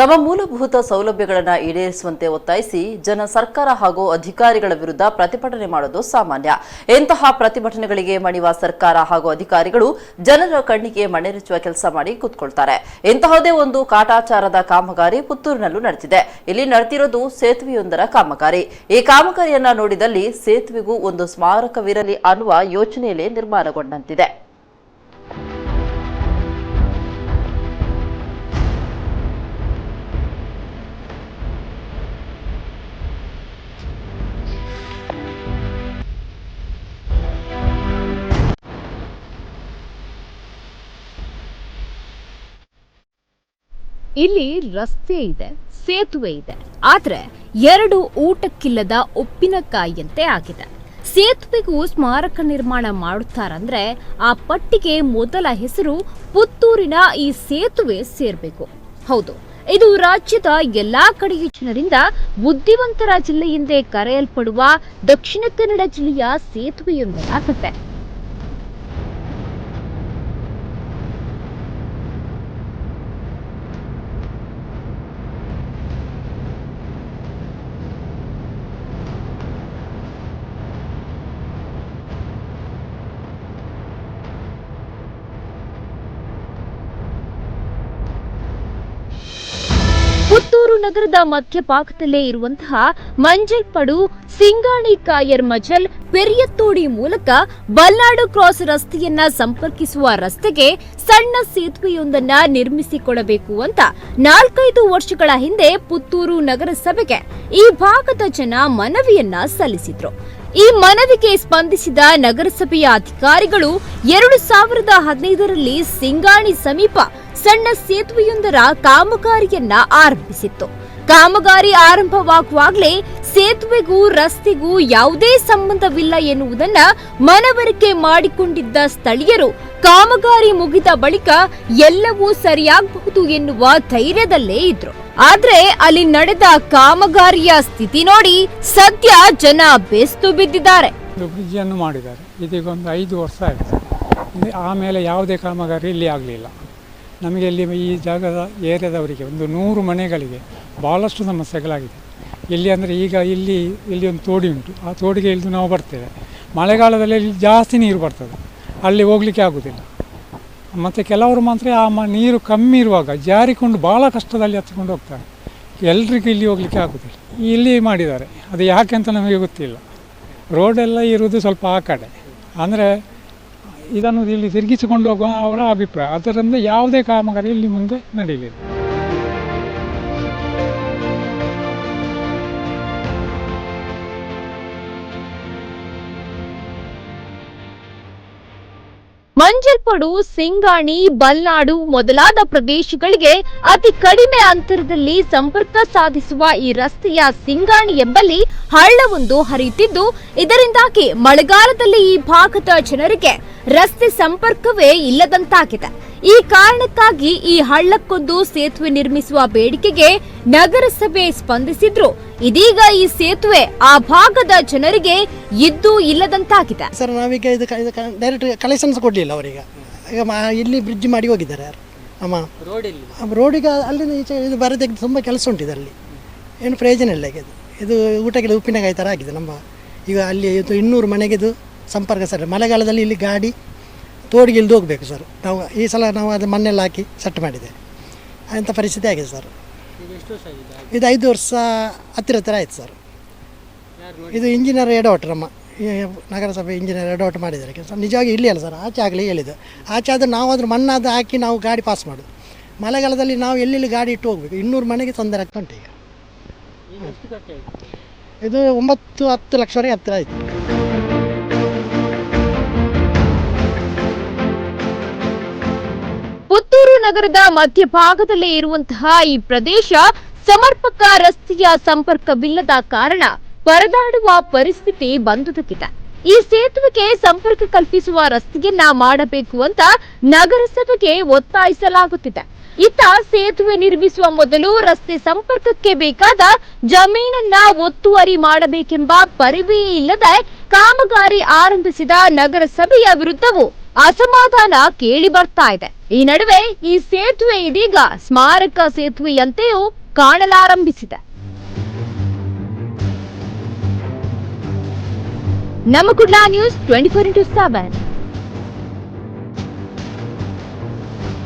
ತಮ್ಮ ಮೂಲಭೂತ ಸೌಲಭ್ಯಗಳನ್ನು ಈಡೇರಿಸುವಂತೆ ಒತ್ತಾಯಿಸಿ ಜನ ಸರ್ಕಾರ ಹಾಗೂ ಅಧಿಕಾರಿಗಳ ವಿರುದ್ಧ ಪ್ರತಿಭಟನೆ ಮಾಡುವುದು ಸಾಮಾನ್ಯ. ಇಂತಹ ಪ್ರತಿಭಟನೆಗಳಿಗೆ ಮಣಿವ ಸರ್ಕಾರ ಹಾಗೂ ಅಧಿಕಾರಿಗಳು ಜನರ ಕಣ್ಣಿಗೆ ಮಣ್ಣೆರಚುವ ಕೆಲಸ ಮಾಡಿ ಕೂತ್ಕೊಳ್ತಾರೆ. ಇಂತಹದೇ ಒಂದು ಕಾಟಾಚಾರದ ಕಾಮಗಾರಿ ಪುತ್ತೂರಿನಲ್ಲೂ ನಡೆದಿದೆ. ಇಲ್ಲಿ ನಡೆದಿರೋದು ಸೇತುವೆಯೊಂದರ ಕಾಮಗಾರಿ. ಈ ಕಾಮಗಾರಿಯನ್ನ ನೋಡಿದಲ್ಲಿ ಸೇತುವೆಗೂ ಒಂದು ಸ್ಮಾರಕವಿರಲಿ ಅನ್ನುವ ಯೋಚನೆಯಲ್ಲಿ ನಿರ್ಮಾಣಗೊಂಡಂತಿದೆ. ಇಲ್ಲಿ ರಸ್ತೆ ಇದೆ, ಸೇತುವೆ ಇದೆ, ಆದ್ರೆ ಎರಡು ಊಟಕ್ಕಿಲ್ಲದ ಉಪ್ಪಿನಕಾಯಿಯಂತೆ ಆಗಿದೆ. ಸೇತುವೆಗೂ ಸ್ಮಾರಕ ನಿರ್ಮಾಣ ಮಾಡುತ್ತಾರಂದ್ರೆ ಆ ಪಟ್ಟಿಗೆ ಮೊದಲ ಹೆಸರು ಪುತ್ತೂರಿನ ಈ ಸೇತುವೆ ಸೇರ್ಬೇಕು. ಹೌದು, ಇದು ರಾಜ್ಯದ ಎಲ್ಲಾ ಕಡೆಯ ಜನರಿಂದ ಬುದ್ಧಿವಂತರ ಜಿಲ್ಲೆ ಎಂದೇ ಕರೆಯಲ್ಪಡುವ ದಕ್ಷಿಣ ಕನ್ನಡ ಜಿಲ್ಲೆಯ ಸೇತುವೆಯೊಂದರಾಗುತ್ತೆ. ಪುತ್ತೂರು ನಗರದ ಮಧ್ಯಭಾಗದಲ್ಲೇ ಇರುವಂತಹ ಮಂಜಲ್ಪಡು ಸಿಂಗಾಣಿ ಕಾಯರ್ ಮಜಲ್ ಪೆರಿಯತ್ತೋಡಿ ಮೂಲಕ ಬಲ್ನಾಡು ಕ್ರಾಸ್ ರಸ್ತೆಯನ್ನ ಸಂಪರ್ಕಿಸುವ ರಸ್ತೆಗೆ ಸಣ್ಣ ಸೇತುವೆಯೊಂದನ್ನ ನಿರ್ಮಿಸಿಕೊಡಬೇಕು ಅಂತ 4-5 ವರ್ಷಗಳ ಹಿಂದೆ ಪುತ್ತೂರು ನಗರಸಭೆಗೆ ಈ ಭಾಗದ ಜನ ಮನವಿಯನ್ನ ಸಲ್ಲಿಸಿದ್ರು. ಈ ಮನವಿಗೆ ಸ್ಪಂದಿಸಿದ ನಗರಸಭೆಯ ಅಧಿಕಾರಿಗಳು 2015ರಲ್ಲಿ ಸಿಂಗಾಣಿ ಸಮೀಪ ಸಣ್ಣ ಸೇತುವೆಯೊಂದರ ಕಾಮಗಾರಿಯನ್ನ ಆರಂಭಿಸಿತ್ತು. ಕಾಮಗಾರಿ ಆರಂಭವಾಗುವಾಗಲೇ ಸೇತುವೆಗೂ ರಸ್ತೆಗೂ ಯಾವುದೇ ಸಂಬಂಧವಿಲ್ಲ ಎನ್ನುವುದನ್ನ ಮನವರಿಕೆ ಮಾಡಿಕೊಂಡಿದ್ದ ಸ್ಥಳೀಯರು ಕಾಮಗಾರಿ ಮುಗಿದ ಬಳಿಕ ಎಲ್ಲವೂ ಸರಿಯಾಗಬಹುದು ಎನ್ನುವ ಧೈರ್ಯದಲ್ಲೇ ಇದ್ರು. ಆದ್ರೆ ಅಲ್ಲಿ ನಡೆದ ಕಾಮಗಾರಿಯ ಸ್ಥಿತಿ ನೋಡಿ ಸದ್ಯ ಜನ ಬೇಸ್ತು ಬಿದ್ದಿದ್ದಾರೆ. ಬ್ರಿಡ್ಜ್ ಅನ್ನು ಮಾಡಿದ್ದಾರೆ, ಇದೀಗ ಒಂದು 5 ವರ್ಷ ಆಯಿತು. ಆಮೇಲೆ ಯಾವುದೇ ಕಾಮಗಾರಿ ಇಲ್ಲಿ ಆಗಲಿಲ್ಲ. ನಮಗೆ ಇಲ್ಲಿ ಈ ಜಾಗದ ಏರಿಯಾದವರಿಗೆ ಒಂದು 100 ಮನೆಗಳಿಗೆ ಭಾಳಷ್ಟು ಸಮಸ್ಯೆಗಳಾಗಿದೆ. ಇಲ್ಲಿ ಅಂದರೆ ಈಗ ಇಲ್ಲಿ ಒಂದು ತೋಡಿ ಉಂಟು, ಆ ತೋಡಿಗೆ ಇಳಿದು ನಾವು ಬರ್ತೇವೆ. ಮಳೆಗಾಲದಲ್ಲಿ ಇಲ್ಲಿ ಜಾಸ್ತಿ ನೀರು ಬರ್ತದೆ, ಅಲ್ಲಿ ಹೋಗಲಿಕ್ಕೆ ಆಗೋದಿಲ್ಲ. ಮತ್ತು ಕೆಲವರು ಮಾತ್ರ ಆ ನೀರು ಕಮ್ಮಿ ಇರುವಾಗ ಜಾರಿಕೊಂಡು ಭಾಳ ಕಷ್ಟದಲ್ಲಿ ಹತ್ಕೊಂಡು ಹೋಗ್ತಾರೆ. ಎಲ್ರಿಗೂ ಇಲ್ಲಿ ಹೋಗಲಿಕ್ಕೆ ಆಗೋದಿಲ್ಲ. ಇಲ್ಲಿ ಮಾಡಿದ್ದಾರೆ, ಅದು ಯಾಕೆ ಅಂತ ನಮಗೆ ಗೊತ್ತಿಲ್ಲ. ರೋಡೆಲ್ಲ ಇರುವುದು ಸ್ವಲ್ಪ ಆ ಕಡೆ, ಅಂದರೆ ಇದನ್ನು ಇಲ್ಲಿ ತಿರುಗಿಸಿಕೊಂಡು ಹೋಗುವ ಅವರ ಅಭಿಪ್ರಾಯ. ಅದರಿಂದ ಯಾವುದೇ ಕಾಮಗಾರಿ ಇಲ್ಲಿ ಮುಂದೆ ನಡೆಯಲಿಲ್ಲ. ಮಂಜಲ್ಪಡು, ಸಿಂಗಾಣಿ, ಬಲ್ನಾಡು ಮೊದಲಾದ ಪ್ರದೇಶಗಳಿಗೆ ಅತಿ ಕಡಿಮೆ ಅಂತರದಲ್ಲಿ ಸಂಪರ್ಕ ಸಾಧಿಸುವ ಈ ರಸ್ತೆಯ ಸಿಂಗಾಣಿ ಎಂಬಲ್ಲಿ ಹಳ್ಳವೊಂದು ಹರಿಯುತ್ತಿದ್ದು, ಇದರಿಂದಾಗಿ ಮಳೆಗಾಲದಲ್ಲಿ ಈ ಭಾಗದ ಜನರಿಗೆ ರಸ್ತೆ ಸಂಪರ್ಕವೇ ಇಲ್ಲದಂತಾಗಿದೆ. ಈ ಕಾರಣಕ್ಕಾಗಿ ಈ ಹಳ್ಳಕ್ಕೊಂದು ಸೇತುವೆ ನಿರ್ಮಿಸುವ ಬೇಡಿಕೆಗೆ ನಗರಸಭೆ ಸ್ಪಂದಿಸಿದ್ರು. ಇದೀಗ ಈ ಸೇತುವೆ ಆ ಭಾಗದ ಜನರಿಗೆ ಇದ್ದು ಇಲ್ಲದಂತಾಗಿದೆ. ಸರ್, ನಾವೀಗ ಇದು ಡೈರೆಕ್ಟ್ ಕಲೆಕ್ಷನ್ಸ್ ಕೊಡಲಿಲ್ಲ ಅವರಿಗೆ. ಈಗ ಇಲ್ಲಿ ಬ್ರಿಡ್ಜ್ ಮಾಡಿ ಹೋಗಿದ್ದಾರೆ ಯಾರು ಅಮ್ಮ ರೋಡಿಗೆ ಅಲ್ಲಿಂದ ಈಚೆ ಇದು ಬರೋದಕ್ಕೆ ತುಂಬ ಕೆಲಸ ಉಂಟು. ಇದರಲ್ಲಿ ಏನು ಪ್ರಯೋಜನ ಇಲ್ಲ. ಈಗ ಇದು ಊಟಕ್ಕೆಲ್ಲ ಉಪ್ಪಿನಕಾಯಿ ಥರ ಆಗಿದೆ. ನಮ್ಮ ಈಗ ಅಲ್ಲಿ 200 ಮನೆಗೆ ಇದು ಸಂಪರ್ಕ ಸರ್. ಮಳೆಗಾಲದಲ್ಲಿ ಇಲ್ಲಿ ಗಾಡಿ ತೋಡಿಗೆ ಇಳಿದು ಹೋಗಬೇಕು ಸರ್. ನಾವು ಈ ಸಲ ನಾವು ಅದು ಮಣ್ಣೆಲ್ಲ ಹಾಕಿ ಸೆಟ್ ಮಾಡಿದೆ. ಅಂಥ ಪರಿಸ್ಥಿತಿ ಆಗಿದೆ ಸರ್. ಇದು 5 ವರ್ಷ ಹತ್ತಿರ ಆಯ್ತು ಸರ್. ಇದು ಇಂಜಿನಿಯರ್ ಎಡವಟ್ಟು, ನಮ್ಮ ನಗರಸಭೆ ಇಂಜಿನಿಯರ್ ಎಡವಟ್ಟು ಮಾಡಿದ್ದಾರೆ ಕೆಲಸ. ನಿಜವಾಗಿ ಇಲ್ಲಿ ಅಲ್ಲ ಸರ್, ಆಚೆ ಆಗಲಿ ಹೇಳಿದ್ದು. ಆಚೆ ಆದರೆ ನಾವು ಅದ್ರ ಮಣ್ಣಾದ ಹಾಕಿ ನಾವು ಗಾಡಿ ಪಾಸ್ ಮಾಡೋದು. ಮಳೆಗಾಲದಲ್ಲಿ ನಾವು ಎಲ್ಲೆಲ್ಲಿ ಗಾಡಿ ಇಟ್ಟು ಹೋಗ್ಬೇಕು. 200 ಮನೆಗೆ ತೊಂದರೆ ಆಗ್ತಾ ಉಂಟು. ಈಗ ಇದು 9-10 ಲಕ್ಷವರೆಗೆ ಹತ್ತಿರ ಆಯಿತು. ಪುತ್ತೂರು ನಗರದ ಮಧ್ಯಭಾಗದಲ್ಲೇ ಇರುವಂತಹ ಈ ಪ್ರದೇಶ ಸಮರ್ಪಕ ರಸ್ತೆಯ ಸಂಪರ್ಕವಿಲ್ಲದ ಕಾರಣ ಪರದಾಡುವ ಪರಿಸ್ಥಿತಿ ಬಂದುದಕ್ಕಿದೆ. ಈ ಸೇತುವೆಗೆ ಸಂಪರ್ಕ ಕಲ್ಪಿಸುವ ರಸ್ತೆಯನ್ನ ಮಾಡಬೇಕು ಅಂತ ನಗರಸಭೆಗೆ ಒತ್ತಾಯಿಸಲಾಗುತ್ತಿದೆ. ಇತ್ತ ಸೇತುವೆ ನಿರ್ಮಿಸುವ ಮೊದಲು ರಸ್ತೆ ಸಂಪರ್ಕಕ್ಕೆ ಬೇಕಾದ ಜಮೀನನ್ನ ಒತ್ತುವರಿ ಮಾಡಬೇಕೆಂಬ ಪರಿವೇ ಇಲ್ಲದೆ ಕಾಮಗಾರಿ ಆರಂಭಿಸಿದ ನಗರಸಭೆಯ ವಿರುದ್ಧವೂ ಅಸಮಾಧಾನ ಕೇಳಿ ಬರ್ತಾ ಇದೆ. ಈ ನಡುವೆ ಈ ಸೇತುವೆ ಇದೀಗ ಸ್ಮಾರಕ ಸೇತುವೆಯಂತೆಯೂ ಕಾಣಲಾರಂಭಿಸಿದೆ. ನಮ್ಮ ಕುಡ್ಲ ನ್ಯೂಸ್ 24/7.